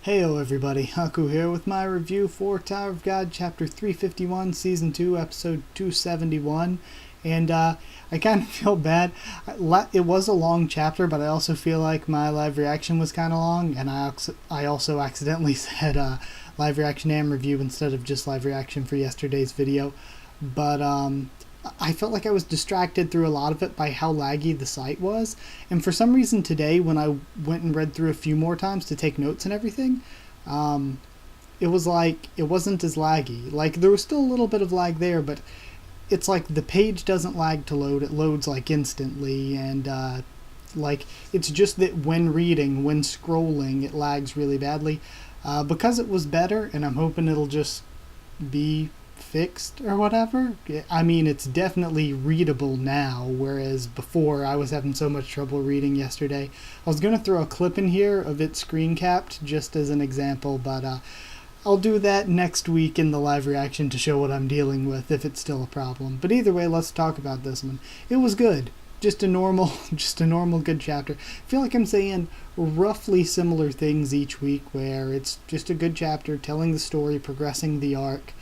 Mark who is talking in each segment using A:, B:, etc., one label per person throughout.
A: Heyo everybody, Haku here with my review for Tower of God Chapter 351, Season 2, Episode 271, and I kind of feel bad. It was a long chapter, but I also feel like my live reaction was kind of long, and I also accidentally said live reaction and review instead of just live reaction for yesterday's video, but I felt like I was distracted through a lot of it by how laggy the site was, and for some reason today when I went and read through a few more times to take notes and everything, it was like it wasn't as laggy. Like there was still a little bit of lag there, but it's like the page doesn't lag to load, it loads like instantly, and like it's just that when reading, when scrolling, it lags really badly. Because it was better, and I'm hoping it'll just be fixed or whatever. I mean, it's definitely readable now, whereas before I was having so much trouble reading yesterday. I was going to throw a clip in here of it screen capped just as an example, but I'll do that next week in the live reaction to show what I'm dealing with if it's still a problem. But either way, let's talk about this one. It was good. Just a normal good chapter. I feel like I'm saying roughly similar things each week, where it's just a good chapter telling the story, progressing the arc.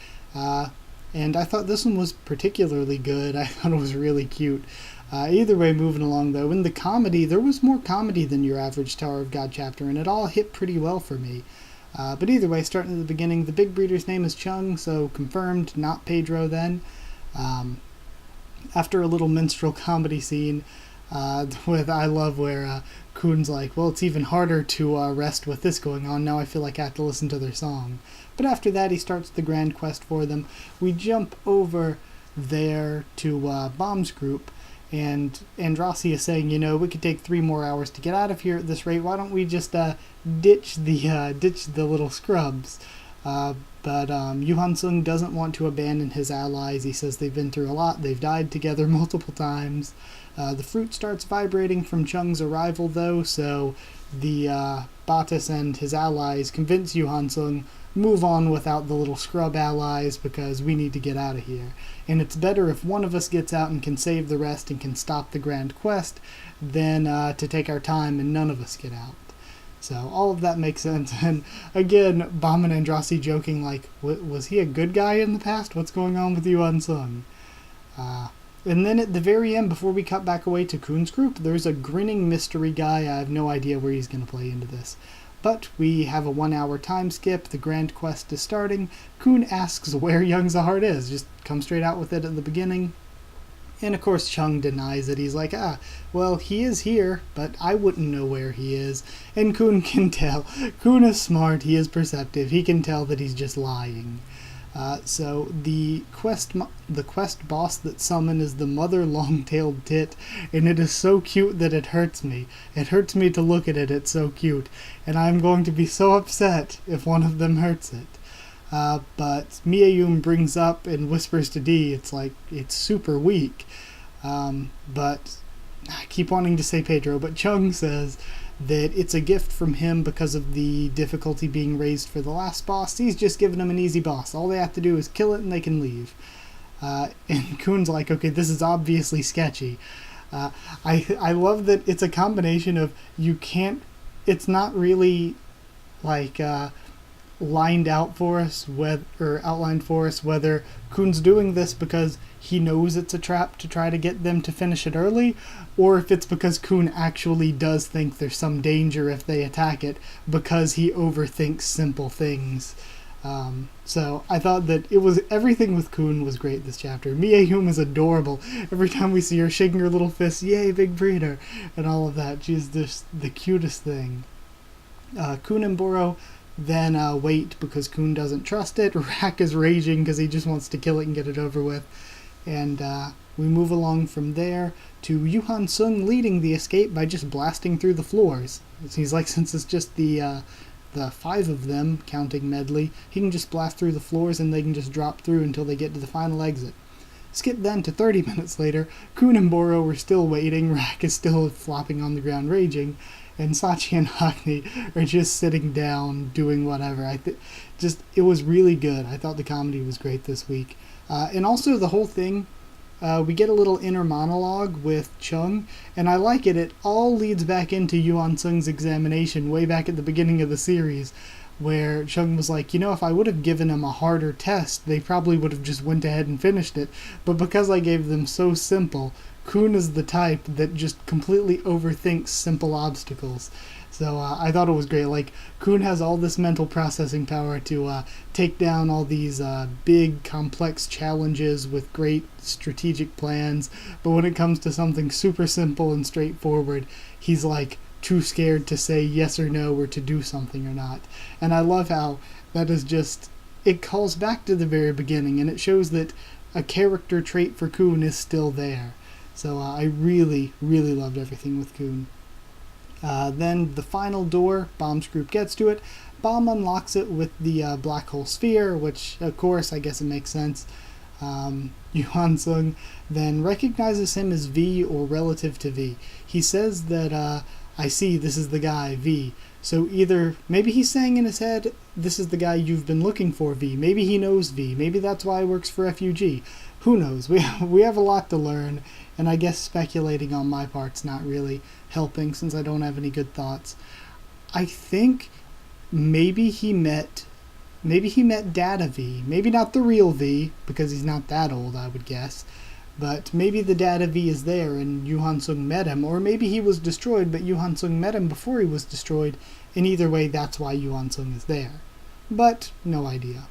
A: And I thought this one was particularly good. I thought it was really cute. Either way, moving along though, in the comedy, there was more comedy than your average Tower of God chapter, and it all hit pretty well for me. But either way, starting at the beginning, the big breeder's name is Chung, so confirmed, not Pedro then. After a little minstrel comedy scene, with I love where Kun's like, well, it's even harder to rest with this going on. Now I feel like I have to listen to their song. But after that, he starts the grand quest for them. We jump over there to Bomb's group, and Andrasi is saying, you know, we could take 3 more hours to get out of here at this rate. Why don't we just ditch the little scrubs? But Yuhan Sung doesn't want to abandon his allies. He says they've been through a lot. They've died together multiple times. The fruit starts vibrating from Chung's arrival, though, so the Batis and his allies convince Yuhan Sung move on without the little scrub allies because we need to get out of here. And it's better if one of us gets out and can save the rest and can stop the grand quest than to take our time and none of us get out. So all of that makes sense. And again, Bam and Andrasi joking like, was he a good guy in the past? What's going on with Yuan Sung? And then at the very end, before we cut back away to Kun's group, there's a grinning mystery guy. I have no idea where he's going to play into this. But we have a 1-hour time skip. The grand quest is starting. Kun asks where Young Zahart is. Just come straight out with it at the beginning. And of course Chung denies it. He's like, well, he is here, but I wouldn't know where he is. And Kun can tell. Kun is smart. He is perceptive. He can tell that he's just lying. So the quest boss that summoned is the mother long-tailed tit, and it is so cute that it hurts me. It hurts me to look at it. It's so cute, and I'm going to be so upset if one of them hurts it. But Mi-eum brings up and whispers to D, it's like, it's super weak. But I keep wanting to say Pedro, but Chung says that it's a gift from him because of the difficulty being raised for the last boss. He's just given him an easy boss. All they have to do is kill it and they can leave. And Kun's like, okay, this is obviously sketchy. I love that it's a combination of it's not really like lined out for us, outlined for us whether Kun's doing this because he knows it's a trap to try to get them to finish it early, or if it's because Kun actually does think there's some danger if they attack it because he overthinks simple things. So I thought that everything with Kun was great this chapter. Mi-eum is adorable. Every time we see her shaking her little fist, yay, big breeder, and all of that. She's just the cutest thing. Kun and Boro then wait because Kun doesn't trust it. Rak is raging because he just wants to kill it and get it over with. And we move along from there to Yuhan Sung leading the escape by just blasting through the floors. He's like, since it's just the 5 of them, counting Medley, he can just blast through the floors and they can just drop through until they get to the final exit. Skip then to 30 minutes later. Kun and Boro are still waiting. Rak is still flopping on the ground raging. And Sachi and Agni are just sitting down doing whatever. It was really good. I thought the comedy was great this week. And also the whole thing, we get a little inner monologue with Chung, and I like it. It all leads back into Yuan Sung's examination way back at the beginning of the series, where Chung was like, if I would have given them a harder test, they probably would have just went ahead and finished it. But because I gave them so simple, Kun is the type that just completely overthinks simple obstacles. So I thought it was great. Like, Kun has all this mental processing power to take down all these big, complex challenges with great strategic plans. But when it comes to something super simple and straightforward, he's like too scared to say yes or no or to do something or not. And I love how that is just, it calls back to the very beginning, and it shows that a character trait for Kun is still there. So I really, really loved everything with Kun. Then the final door, Bomb's group gets to it. Bomb unlocks it with the black hole sphere, which, of course, I guess it makes sense. Yuan Sung then recognizes him as V or relative to V. He says that, I see, this is the guy, V. So either, maybe he's saying in his head, this is the guy you've been looking for, V. Maybe he knows V. Maybe that's why he works for FUG. Who knows? We have a lot to learn, and I guess speculating on my part's not really helping since I don't have any good thoughts. I think maybe he met Data V. Maybe not the real V, because he's not that old, I would guess. But maybe the Data V is there and Yuan Sung met him, or maybe he was destroyed but Yuan Sung met him before he was destroyed, and either way that's why Yuan Sung is there. But no idea.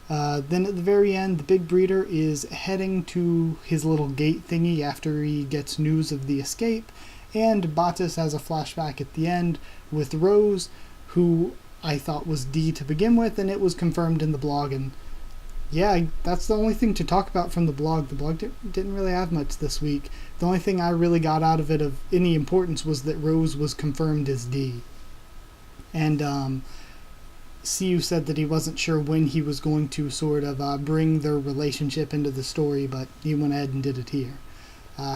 A: Then at the very end, the big breeder is heading to his little gate thingy after he gets news of the escape, and Batis has a flashback at the end with Rose, who I thought was D to begin with, and it was confirmed in the blog, and yeah, that's the only thing to talk about from the blog. The blog didn't really have much this week. The only thing I really got out of it of any importance was that Rose was confirmed as D. And Siu said that he wasn't sure when he was going to sort of bring their relationship into the story, but he went ahead and did it here.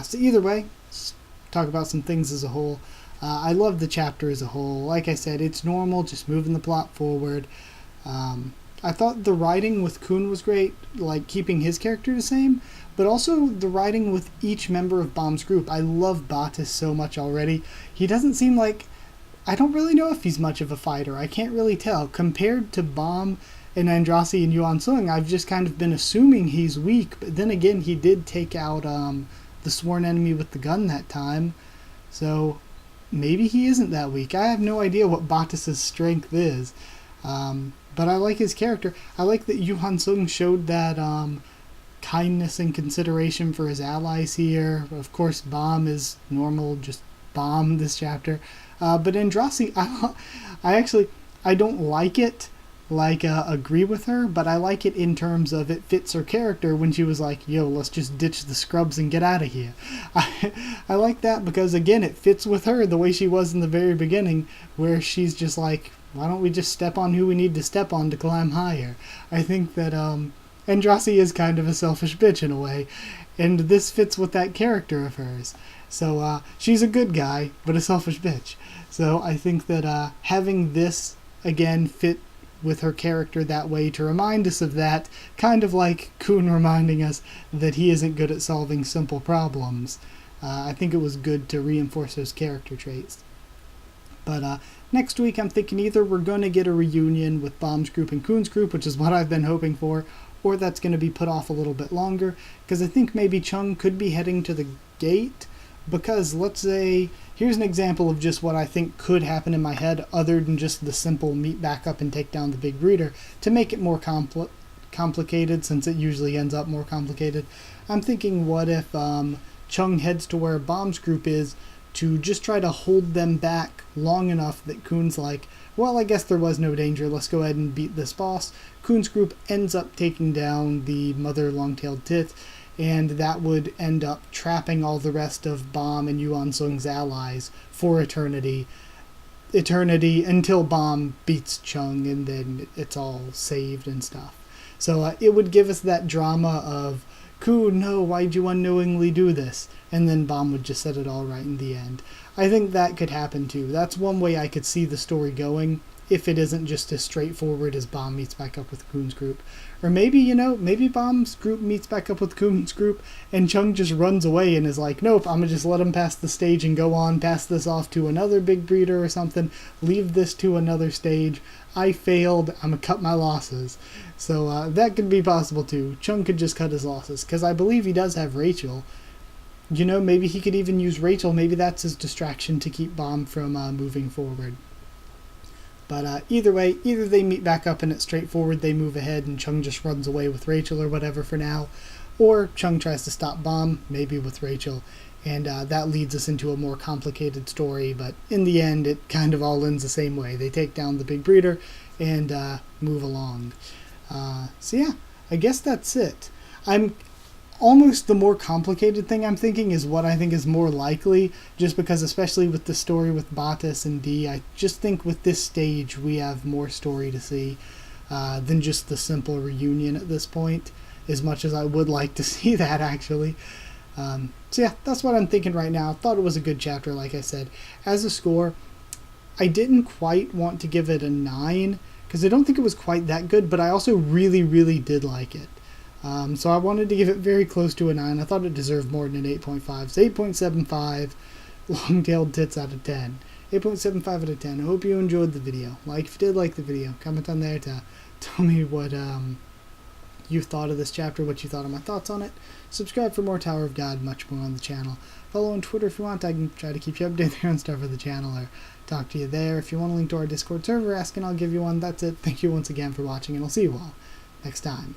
A: So either way, let's talk about some things as a whole. I love the chapter as a whole. Like I said, it's normal, just moving the plot forward. I thought the writing with Kun was great, like keeping his character the same, but also the writing with each member of Bomb's group. I love Batis so much already. He doesn't seem like, I don't really know if he's much of a fighter. I can't really tell. Compared to Bomb and Andrasi and Yuan Sung, I've just kind of been assuming he's weak, but then again, he did take out the sworn enemy with the gun that time, so maybe he isn't that weak. I have no idea what Batis' strength is. But I like his character. I like that Yuan Sung showed that kindness and consideration for his allies here. Of course, Bomb is normal, just Bomb this chapter. But Andrasi, I don't like it, agree with her, but I like it in terms of it fits her character when she was like, yo, let's just ditch the scrubs and get out of here. I like that because, again, it fits with her the way she was in the very beginning, where she's just like, why don't we just step on who we need to step on to climb higher? I think that Andrasi is kind of a selfish bitch in a way, and this fits with that character of hers. So she's a good guy, but a selfish bitch. So I think that having this, again, fit with her character that way to remind us of that, kind of like Kun reminding us that he isn't good at solving simple problems. I think it was good to reinforce those character traits. But next week I'm thinking either we're going to get a reunion with Bomb's group and Kun's group, which is what I've been hoping for, or that's going to be put off a little bit longer, because I think maybe Chung could be heading to the gate, because let's say, here's an example of just what I think could happen in my head, other than just the simple meet back up and take down the big breeder, to make it more complicated, since it usually ends up more complicated. I'm thinking, what if Chung heads to where Bomb's group is, to just try to hold them back long enough that Kun's like, well, I guess there was no danger, let's go ahead and beat this boss. Kun's group ends up taking down the mother long-tailed tit, and that would end up trapping all the rest of Bomb and Yuan Sung's allies for eternity until Bomb beats Chung, and then it's all saved and stuff. So it would give us that drama of, Kun, no, why'd you unknowingly do this? And then Bomb would just set it all right in the end. I think that could happen too. That's one way I could see the story going, if it isn't just as straightforward as Bomb meets back up with Kun's group. Or maybe, maybe Bomb's group meets back up with Kun's group and Chung just runs away and is like, nope, I'm going to just let him pass the stage and go on, pass this off to another big breeder or something, leave this to another stage. I failed, I'm going to cut my losses. So that could be possible too. Chung could just cut his losses, because I believe he does have Rachel. Maybe he could even use Rachel. Maybe that's his distraction to keep Bomb from moving forward. But either way, either they meet back up and it's straightforward, they move ahead and Chung just runs away with Rachel or whatever for now, or Chung tries to stop Bomb, maybe with Rachel, and that leads us into a more complicated story, but in the end it kind of all ends the same way. They take down the big breeder and move along. So yeah, I guess that's it. I'm almost the more complicated thing I'm thinking is what I think is more likely, just because especially with the story with Bottas and D, I just think with this stage we have more story to see than just the simple reunion at this point, as much as I would like to see that actually. So yeah, that's what I'm thinking right now. Thought it was a good chapter, like I said. As a score, I didn't quite want to give it a 9, because I don't think it was quite that good, but I also really, really did like it. So I wanted to give it very close to a 9. I thought it deserved more than an 8.5. So 8.75 long-tailed tits out of 10. 8.75 out of 10. I hope you enjoyed the video. Like if you did like the video, comment on there to tell me what you thought of this chapter, what you thought of my thoughts on it. Subscribe for more Tower of God, much more on the channel. Follow on Twitter if you want. I can try to keep you updated there on stuff for the channel or talk to you there. If you want a link to our Discord server, ask and I'll give you one. That's it. Thank you once again for watching, and I'll see you all next time.